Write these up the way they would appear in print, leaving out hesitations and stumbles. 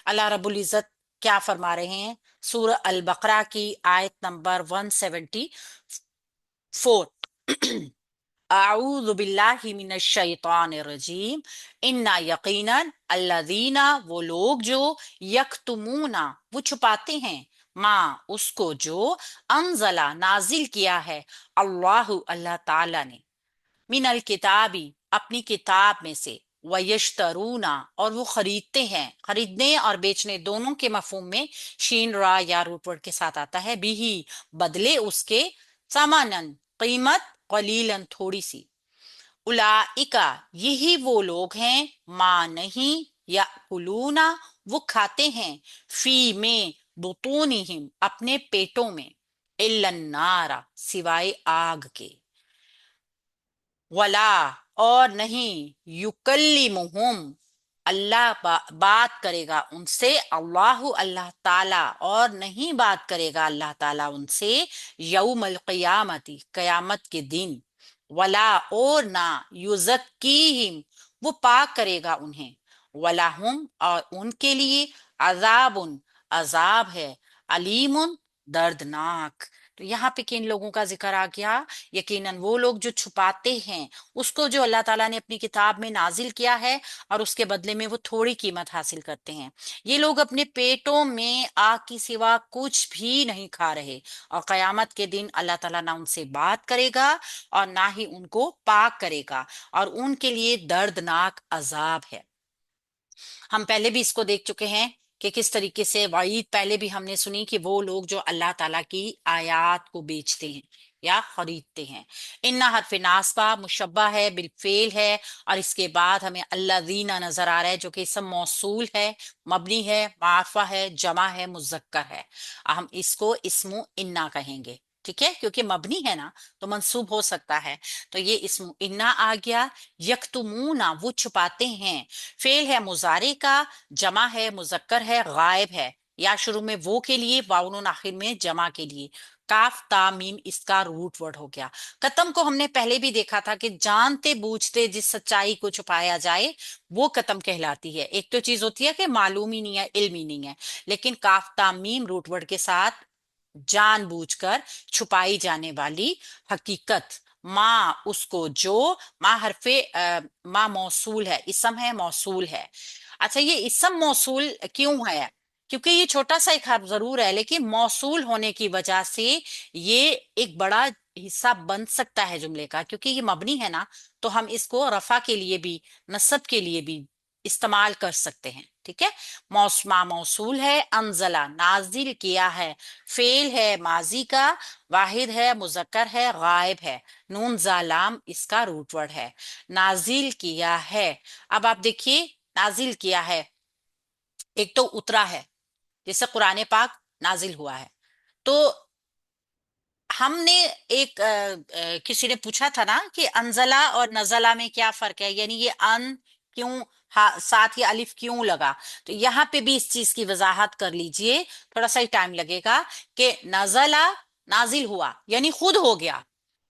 अल्लाह रब्बुल इज़्ज़त क्या फरमा रहे हैं? सूरह अल बकरा की आयत नंबर 174। आऊज़ु बिल्लाहि मिनश शैतानिर रजीम। इन्ना यकीनन अल्लज़ीना, वो लोग जो यक्तुमूना, वो छुपाते हैं, माँ उसको जो अंजला नाजिल किया है, अल्लाहु अल्लाह ताला ने, मिनल किताबी अपनी किताब में से, वयश्तरूना और वो खरीदते हैं, खरीदने और बेचने दोनों के मफहूम में शीन रा या रूट वर्ड के साथ आता है, बिही बदले उसके, सामानन कीमत, कलीलन थोड़ी सी, उलाइका यही वो लोग हैं, माँ नहीं, या कुलूना वो खाते हैं, फी में, बुतूनिहिम अपने पेटों में, इल्लन्नारा सिवाय आग के, वला और नहीं, युकल्लिमुहुम अल्लाह बात करेगा उनसे, अल्लाहु अल्लाह ताला और नहीं बात करेगा अल्लाह ताला उनसे, यौमल क़ियामती कयामत के दिन, वला और ना, युज़क्कीहिम वो पाक करेगा उन्हें, वलाहुम और उनके लिए अजाबुन अजाब है, अलीमुन दर्दनाक। तो यहाँ पे किन लोगों का जिक्र आ गया? यकीनन वो लोग जो छुपाते हैं उसको जो अल्लाह ताला ने अपनी किताब में नाजिल किया है और उसके बदले में वो थोड़ी कीमत हासिल करते हैं। ये लोग अपने पेटों में आग की सिवा कुछ भी नहीं खा रहे, और कयामत के दिन अल्लाह ताला ना उनसे बात करेगा और ना ही उनको पाक करेगा, और उनके लिए दर्दनाक अजाब है। हम पहले भी इसको देख चुके हैं कि किस तरीके से वाईद पहले भी हमने सुनी कि वो लोग जो अल्लाह ताला की आयात को बेचते हैं या खरीदते हैं। इन्ना हरफ नासबा मुशब्बा है, बिलफेल है, और इसके बाद हमें अल्लाज़ीना नजर आ रहा है जो कि इसम मौसूल है, मबनी है, मारफा है, जमा है, मुज़क्कर है। हम इसको इस्मु इन्ना कहेंगे, ठीक है, क्योंकि मबनी है ना तो मंसूब हो सकता है। तो ये इस्मु इन्ना आ गया। यक्तुमूना वो छुपाते हैं, फेल है मुजारे का, जमा है, मुजक्कर है, गायब है, या शुरू में वो के लिए, वाउन आखिर में जमा के लिए, काफ तामीम इसका रूट वर्ड हो गया। कतम को हमने पहले भी देखा था कि जानते बूझते जिस सच्चाई को छुपाया जाए वो कतम कहलाती है। एक तो चीज होती है कि मालूम ही नहीं है, इल्म ही नहीं है, लेकिन काफ तामीम रूट वर्ड के साथ जानबूझकर छुपाई जाने वाली हकीकत, माँ उसको जो, माँ हरफे माँ मौसूल है, इसम है, मौसूल है। अच्छा, ये इसम मौसूल क्यों है? क्योंकि ये छोटा सा एक हर्फ जरूर है, लेकिन मौसूल होने की वजह से ये एक बड़ा हिस्सा बन सकता है जुमले का, क्योंकि ये मबनी है ना, तो हम इसको रफा के लिए भी, नसब के लिए भी इस्तेमाल कर सकते हैं, ठीक है। मौसमा मौसूल है, अनजला नाजिल किया है, फेल है माजी का, वाहिद है, मुजक्कर है, गायब है, नून जालाम इसका रूट वर्ड है। नाजिल किया है, अब आप देखिए, नाजिल किया है, एक तो उतरा है, जैसे कुरान पाक नाजिल हुआ है। तो हमने एक किसी ने पूछा था ना कि अनजला और नजला में क्या फर्क है, यानी ये अन क्यों, साथ ये अलिफ क्यों लगा? तो यहाँ पे भी इस चीज की वजाहत कर लीजिए, थोड़ा सा ही टाइम लगेगा। कि नजला नाजिल हुआ यानी खुद हो गया,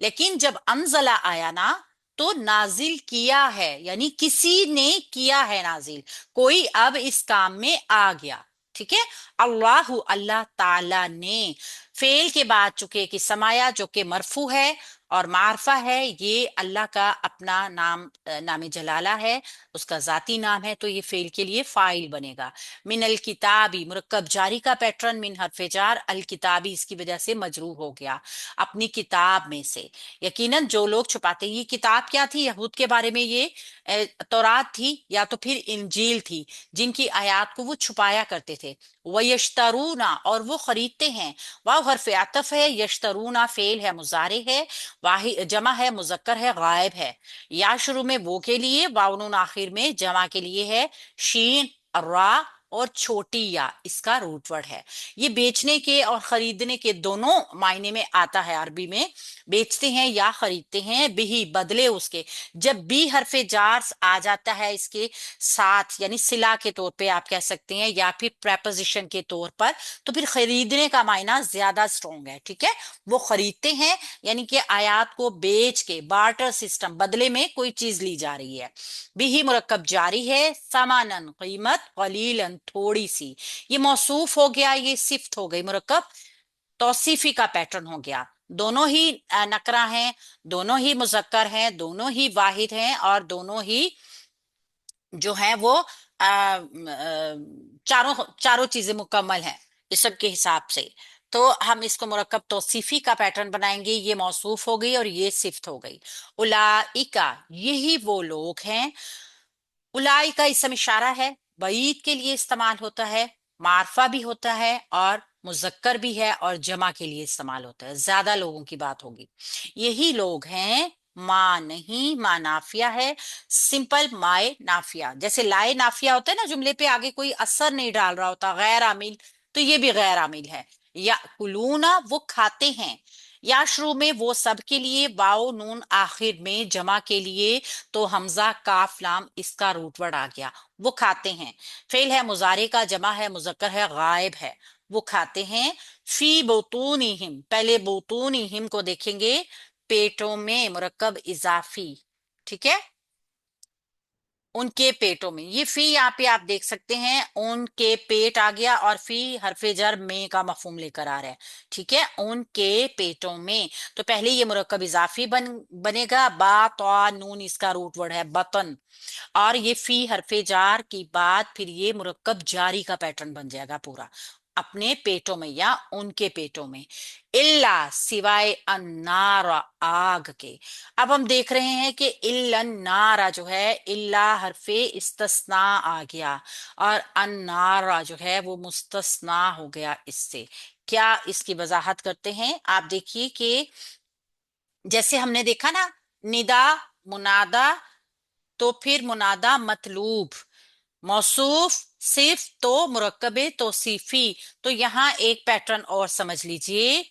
लेकिन जब अनजला आया ना तो नाजिल किया है, यानी किसी ने किया है नाजिल, कोई अब इस काम में आ गया, ठीक है। अल्लाहु अल्लाह ताला ने, फेल के बाद चुके की समाया जो कि मरफू है और मारफा है, ये अल्लाह का अपना नाम, नाम जलाला है, उसका जाती नाम है, तो ये फेल के लिए फाइल बनेगा। मिन अल किताबी मुरक्कब जारी का पैटर्न, मिन हरफे जार, अल किताबी इसकी वजह से मजरूर हो गया, अपनी किताब में से। यकीनन जो लोग छुपाते, ये किताब क्या थी? यहूद के बारे में ये तौरात थी या तो फिर इंजील थी, जिनकी आयात को वो छुपाया करते थे। वयश्तरूना और वो खरीदते हैं, वाव हरफ आतफ है, यश्तरूना फेल है, मुजारे है, वाहि जमा है, मुजक्कर है, गायब है, या शुरू में वो के लिए, वाउन आखिर में जमा के लिए है, शीन रा और छोटी या इसका रूट वर्ड है। ये बेचने के और खरीदने के दोनों मायने में आता है। अरबी में बेचते हैं या खरीदते हैं, बिही बदले उसके, जब बी हरफे जार आ जाता है इसके साथ, यानी सिला के तौर पे आप कह सकते हैं या फिर प्रेपोजिशन के तौर पर, तो फिर खरीदने का मायना ज्यादा स्ट्रॉन्ग है, ठीक है। वो खरीदते हैं यानी कि आयात को बेच के, बार्टर सिस्टम, बदले में कोई चीज ली जा रही है। बिही मुरक्कब जारी है, सामानन कीमत, कलीलन कलीलन, थोड़ी सी। ये मौसूफ हो गया, ये सिफ्त हो गई, मुरक्कब तौसीफी का पैटर्न हो गया। दोनों ही नकरा हैं, दोनों ही मुजक्कर हैं, दोनों ही वाहिद हैं, और दोनों ही जो है वो चारों चारों चीजें मुकम्मल हैं इस सब के हिसाब से। तो हम इसको मुरक्कब तौसीफी का पैटर्न बनाएंगे। ये मौसूफ हो गई और ये सिफ्त हो गई। उलाइका, यही वो लोग हैं। उलाई का इसम इशारा है, बईद के लिए इस्तेमाल होता है, मारफा भी होता है, और मुजक्कर भी है, और जमा के लिए इस्तेमाल होता है, ज्यादा लोगों की बात होगी। यही लोग हैं। माँ नहीं, माँ नाफिया है। सिंपल माए नाफिया, जैसे लाए नाफिया होता है ना, जुमले पे आगे कोई असर नहीं डाल रहा होता, गैर आमिल, तो ये भी गैर आमिल है। या कुलूना, वो खाते हैं। या शुरू में वो सब के लिए, वाओ नून आखिर में जमा के लिए, तो हमजा काफ लाम इसका रूट वर्ड आ गया। वो खाते हैं, फेल है, मुजारे का, जमा है, मुजक्कर है, गायब है। वो खाते हैं। फी बुतूनिहिम, पहले बुतूनिहिम को देखेंगे, पेटों में, मुरक्कब इजाफी, ठीक है, उनके पेटों में। ये फी यहाँ पे आप देख सकते हैं, उनके पेट आ गया, और फी हरफे जर में का मफहूम लेकर आ रहा है, ठीक है, उनके पेटों में। तो पहले ये मुरक्कब इजाफी बनेगा, बा तो नून इसका रूट वर्ड है बतन, और ये फी हरफे जार की बाद फिर ये मुरक्कब जारी का पैटर्न बन जाएगा पूरा, अपने पेटों में या उनके पेटों में। इल्ला, सिवाय अन्नारा, आग के। अब हम देख रहे हैं कि इल्लन नारा जो है, इल्ला हरफे इस्तस्ना आ गया, और अन्नारा जो है वो मुस्तस्ना हो गया इससे। क्या इसकी वजाहत करते हैं, आप देखिए कि जैसे हमने देखा ना, निदा, मुनादा, तो फिर मुनादा मतलूब, मौसूफ, सिर्फ, तो मुरक्कबे तौसीफी। तो यहाँ एक पैटर्न और समझ लीजिए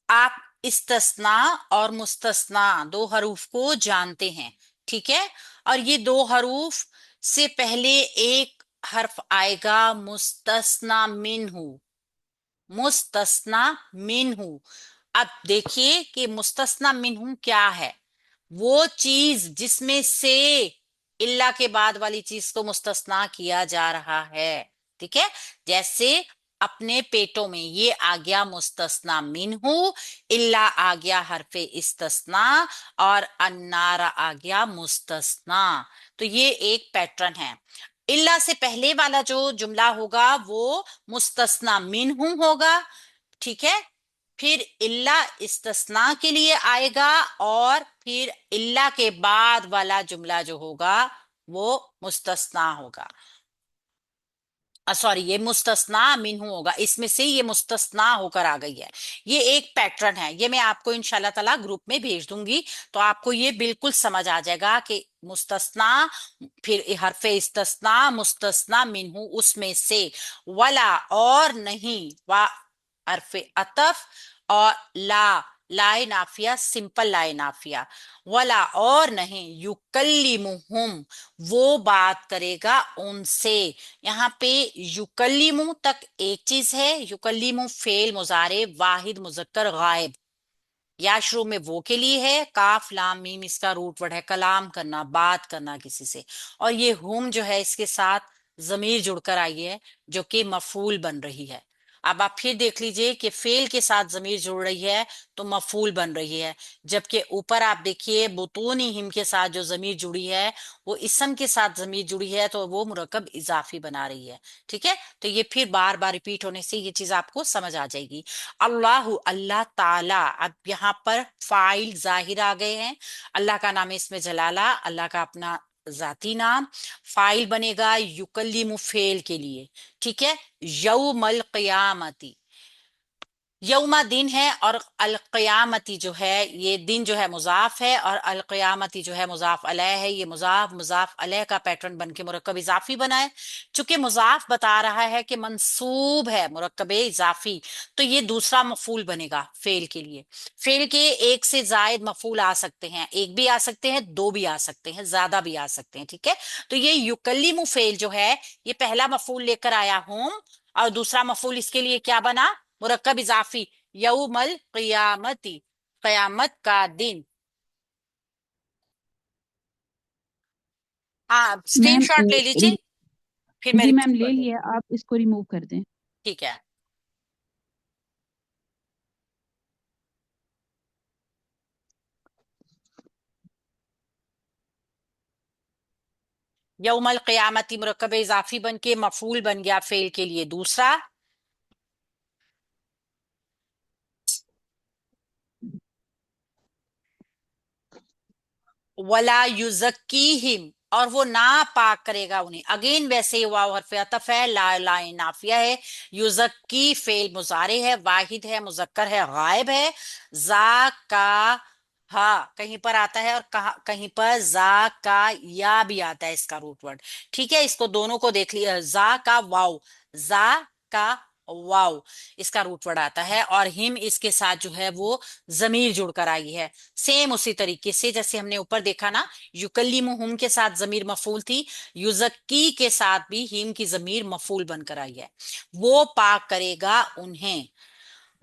आप, इस्तस्ना और मुस्तस्ना दो हरूफ को जानते हैं, ठीक है, और ये दो हरूफ से पहले एक हर्फ आएगा मुस्तस्ना मिन्हु, मुस्तस्ना मिन्हु। अब देखिए कि मुस्तस्ना मिन्हु क्या है, वो चीज जिसमें से इल्ला के बाद वाली चीज को मुस्तस्ना किया जा रहा है, ठीक है, जैसे अपने पेटों में, ये आ गया मुस्तस्ना मिन्हु, इल्ला आ गया हरफे इस्तस्ना, और अन्नारा आ गया मुस्तस्ना। तो ये एक पैटर्न है। इल्ला से पहले वाला जो जुमला होगा वो मुस्तस्ना मिन्हु होगा, ठीक है, फिर इल्ला इस्तस्ना के लिए आएगा, और फिर इल्ला के बाद वाला जुमला जो होगा वो मुस्तस्ना होगा, सॉरी, ये मुस्तस्ना मिन्हु होगा, इसमें से ये मुस्तस्ना होकर आ गई है। ये एक पैटर्न है, ये मैं आपको इंशाल्लाह ताला ग्रुप में भेज दूंगी, तो आपको ये बिल्कुल समझ आ जाएगा कि मुस्तस्ना, फिर हरफे इस्तस्ना, मुस्तस्ना मिन्हु, उसमें से, वला और नहीं, वा हरफे अतफ, और ला, लाए नाफिया, सिंपल लाए नाफिया, वला और नहीं, युकल्लिमुहुम, वो बात करेगा उनसे। यहाँ पे युकल्लिमु तक एक चीज है, युकल्लिमु फेल मुजारे वाहिद मुजक्कर गायब, या शुरू में वो के लिए है, काफ लाम मीम इसका रूट वर्ड है, कलाम करना, बात करना किसी से। और ये हुम जो है इसके साथ जमीर जुड़कर आई है, जो कि मफूल बन रही है। अब आप फिर देख लीजिए कि फेल के साथ जमीर जुड़ रही है तो मफूल बन रही है, जबकि ऊपर आप देखिए बुतूनी हिम के साथ जो जमीर जुड़ी है वो इसम के साथ जमीर जुड़ी है, तो वो मुरक्कब इजाफी बना रही है, ठीक है। तो ये फिर बार बार रिपीट होने से ये चीज आपको समझ आ जाएगी। अल्लाह, अल्लाह ताला, अब यहाँ पर फाइल जाहिर आ गए हैं, अल्लाह का नाम है इसमें जलाला, अल्लाह का अपना जाती नाम, फाइल बनेगा युकल्लिमु फेल के लिए, ठीक है। यौमल क़यामती, यौमा दिन है, और अलकयामती जो है ये दिन जो है मुजाफ है, और अलकयामती जो है मुजाफ अलैह है। ये मुजाफ मुजाफ अलैह का पैटर्न बन के मुरक्कब इजाफी बना है। चूंकि मुजाफ बता रहा है कि मंसूब है मुरक्कब इजाफी, तो ये दूसरा मफूल बनेगा फेल के लिए। फेल के एक से जायद मफूल आ सकते हैं, एक भी आ सकते हैं, दो भी आ सकते हैं, ज्यादा भी आ सकते हैं, ठीक है। तो ये युकल्लिमु फेल जो है, ये पहला मफूल लेकर आया हूं, और दूसरा मफूल इसके लिए क्या बना, मुरक्कब इजाफी, यौमल क़ियामती, कयामत का दिन। हाँ, मैम स्क्रीनशॉट ले लीजिए। फिर मैं جی रिपीट میم कर لے दूँ؟ لیا، آپ اس کو ریموو کر دیں. ठीक है. यौमल क़यामती मुरक्कब इजाफी बन के मफूल बन गया फेल के लिए दूसरा. वला युज़क्कीहिम, और वो ना पाक करेगा उन्हें. अगेन वैसे ही वाव हरफ अतफ है, ला ला नाफिया है. युज़क्की फेल मुजारे है, वाहिद है, मुजक्कर है, गायब है. जा का हा कहीं पर आता है, और कहीं पर जा का या भी आता है इसका रूट वर्ड. ठीक है, इसको दोनों को देख लिया. जा का वाव, जा का वाव इसका रूट वर्ड आता है, और हिम इसके साथ जो है वो जमीर जुड़कर आई है. सेम उसी तरीके से जैसे हमने ऊपर देखा ना, युकल्लिमुहुम के साथ जमीर मफूल थी, युजक्की के साथ भी हिम की जमीर मफूल बनकर आई है. वो पाक करेगा उन्हें.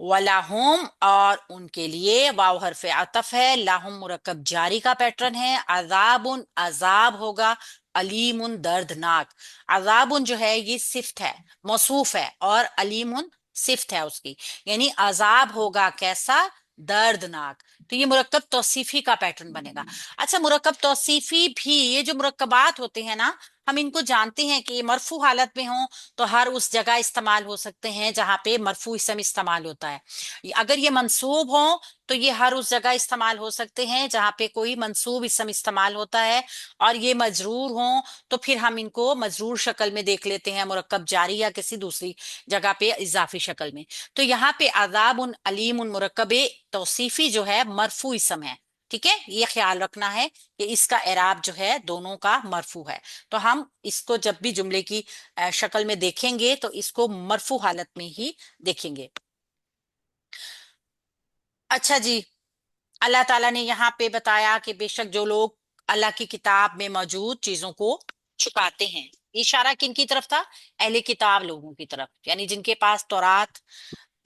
वलाहुम, और उनके लिए वाव हरफे अतफ है, लाहुम मुरक्कब जारी का पैटर्न है. अजाबुन अजाब होगा, अलीमुन दर्दनाक. अजाबुन जो है ये सिफ्त है, मौसूफ है, और अलीमुन सिफ्त है उसकी, यानी अजाब होगा कैसा, दर्दनाक. तो ये मुरक्कब तौसीफी का पैटर्न बनेगा. अच्छा, मुरक्कब तौसीफी भी, ये जो मुरक्कबात होते हैं ना, हम इनको जानते हैं कि मरफू हालत में हो तो हर उस जगह इस्तेमाल हो सकते हैं जहां पे मरफू इसम इस्तेमाल होता है. अगर ये मंसूब हो तो ये हर उस जगह इस्तेमाल हो सकते हैं जहां पे कोई मंसूब इसम इस्तेमाल होता है. और ये मजरूर हो तो फिर हम इनको मजरूर शक्ल में देख लेते हैं, मुरक्कब जारी या किसी दूसरी जगह पे इजाफी शक्ल में. तो यहाँ पे अजाब उन अलीम उन मुरक्कब तौसीफी जो है मरफू इसम है. ठीक है, ये ख्याल रखना है कि इसका एराब जो है दोनों का मरफू है. तो हम इसको जब भी जुमले की शक्ल में देखेंगे तो इसको मरफू हालत में ही देखेंगे. अच्छा जी, अल्लाह ताला ने यहाँ पे बताया कि बेशक जो लोग अल्लाह की किताब में मौजूद चीजों को छुपाते हैं. इशारा किन की तरफ था? अहले किताब लोगों की तरफ, यानी जिनके पास तौरात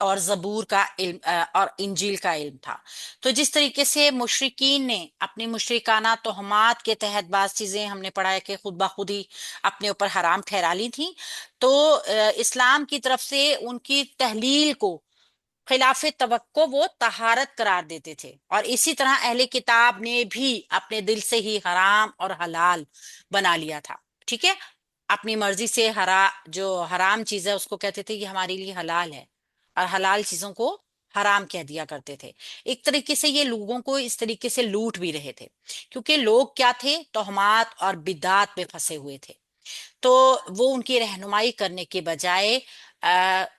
और जबूर का इल्म और इंजील का इल्म था. तो जिस तरीके से मुशरिकीन ने अपनी मुशरिकाना तोहमात के तहत बाज चीजें हमने पढ़ा है कि खुद ब खुद ही अपने ऊपर हराम ठहरा ली थी, तो इस्लाम की तरफ से उनकी तहलील को खिलाफ तवक्को वो तहारत करार देते थे. और इसी तरह अहले किताब ने भी अपने दिल से ही हराम और हलाल बना लिया था. ठीक है, अपनी मर्जी से जो हराम चीज है उसको कहते थे कि हमारे लिए हलाल है, और हलाल चीजों को हराम कह दिया करते थे. एक तरीके से ये लोगों को इस तरीके से लूट भी रहे थे, क्योंकि लोग क्या थे, तोहमात और बिदात में फंसे हुए थे. तो वो उनकी रहनुमाई करने के बजाय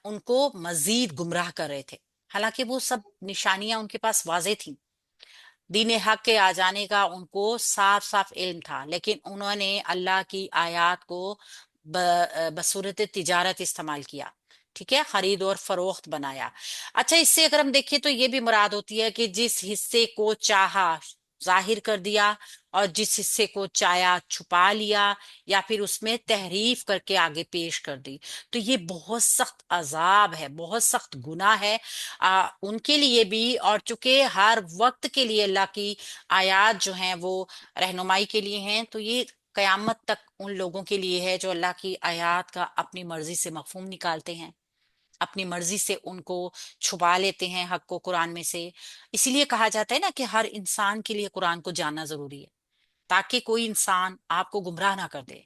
उनको मजीद गुमराह कर रहे थे. हालांकि वो सब निशानियां उनके पास वाज़ेह थी, दीन हक के आ जाने का उनको साफ साफ इल्म था, लेकिन उन्होंने अल्लाह की आयत को बसूरत तिजारत इस्तेमाल किया. ठीक है, खरीद और फरोख्त बनाया. अच्छा, इससे अगर हम देखें तो ये भी मुराद होती है कि जिस हिस्से को चाहा जाहिर कर दिया, और जिस हिस्से को चाहा छुपा लिया, या फिर उसमें तहरीफ करके आगे पेश कर दी. तो ये बहुत सख्त अजाब है, बहुत सख्त गुनाह है उनके लिए भी. और चूंकि हर वक्त के लिए अल्लाह की आयत जो हैं वो रहनुमाई के लिए हैं, तो ये कयामत तक उन लोगों के लिए है जो अल्लाह की आयत का अपनी मर्जी से मफहूम निकालते हैं, अपनी मर्जी से उनको छुपा लेते हैं हक को कुरान में से. इसीलिए कहा जाता है ना कि हर इंसान के लिए कुरान को जानना जरूरी है, ताकि कोई इंसान आपको गुमराह ना कर दे.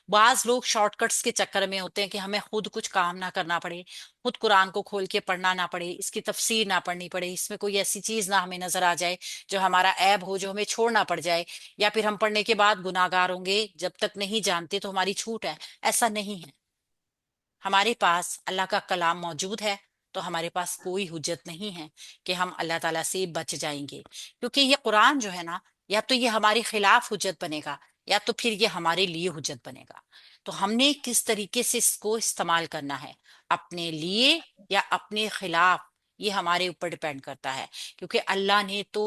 बाज लोग शॉर्टकट्स के चक्कर में होते हैं कि हमें खुद कुछ काम ना करना पड़े, खुद कुरान को खोल के पढ़ना ना पड़े, इसकी तफसीर ना पढ़नी पड़े, इसमें कोई ऐसी चीज ना हमें नजर आ जाए जो हमारा ऐब हो, जो हमें छोड़ना पड़ जाए, या फिर हम पढ़ने के बाद गुनाहगार होंगे. जब तक नहीं जानते तो हमारी छूट है. ऐसा नहीं है. हमारे पास अल्लाह का कलाम मौजूद है, तो हमारे पास कोई हुज्जत नहीं है कि हम अल्लाह ताला से बच जाएंगे. क्योंकि ये कुरान जो है ना, या तो ये हमारे खिलाफ हुज्जत बनेगा, या तो फिर ये हमारे लिए हुज्जत बनेगा. तो हमने किस तरीके से इसको इस्तेमाल करना है, अपने लिए या अपने खिलाफ, ये हमारे ऊपर डिपेंड करता है. क्योंकि अल्लाह ने तो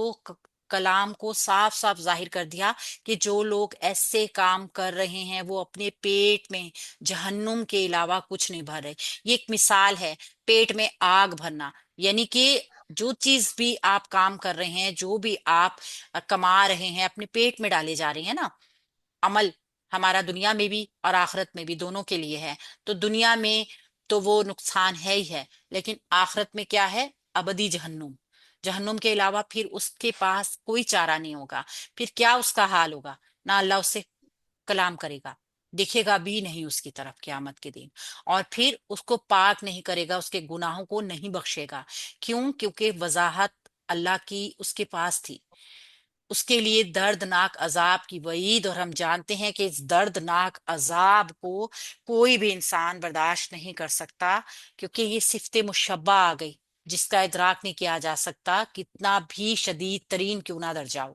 कलाम को साफ साफ जाहिर कर दिया कि जो लोग ऐसे काम कर रहे हैं वो अपने पेट में जहन्नुम के अलावा कुछ नहीं भर रहे. ये एक मिसाल है, पेट में आग भरना, यानी कि जो चीज भी आप काम कर रहे हैं, जो भी आप कमा रहे हैं, अपने पेट में डाले जा रहे हैं ना, अमल, ہمارا دنیا میں بھی اور آخرت میں بھی دونوں کے لیے ہے. تو دنیا میں تو وہ نقصان ہے ہی ہے، لیکن آخرت میں کیا ہے؟ ابدی جہنم. جہنم کے علاوہ پھر اس کے پاس کوئی چارہ نہیں ہوگا. پھر کیا اس کا حال ہوگا؟ نہ اللہ اس سے کلام کرے گا، دیکھے گا بھی نہیں اس کی طرف قیامت کے دن، اور پھر اس کو پاک نہیں کرے گا، اس کے گناہوں کو نہیں بخشے گا. کیوں؟ کیونکہ وضاحت اللہ کی اس کے پاس تھی. اس کے لیے دردناک عذاب کی وعید، اور ہم جانتے ہیں کہ اس دردناک عذاب کو کوئی بھی انسان برداشت نہیں کر سکتا، کیونکہ یہ صفت مشبہ آ گئی جس کا ادراک نہیں کیا جا سکتا، کتنا بھی شدید ترین کیوں نہ درجہ ہو.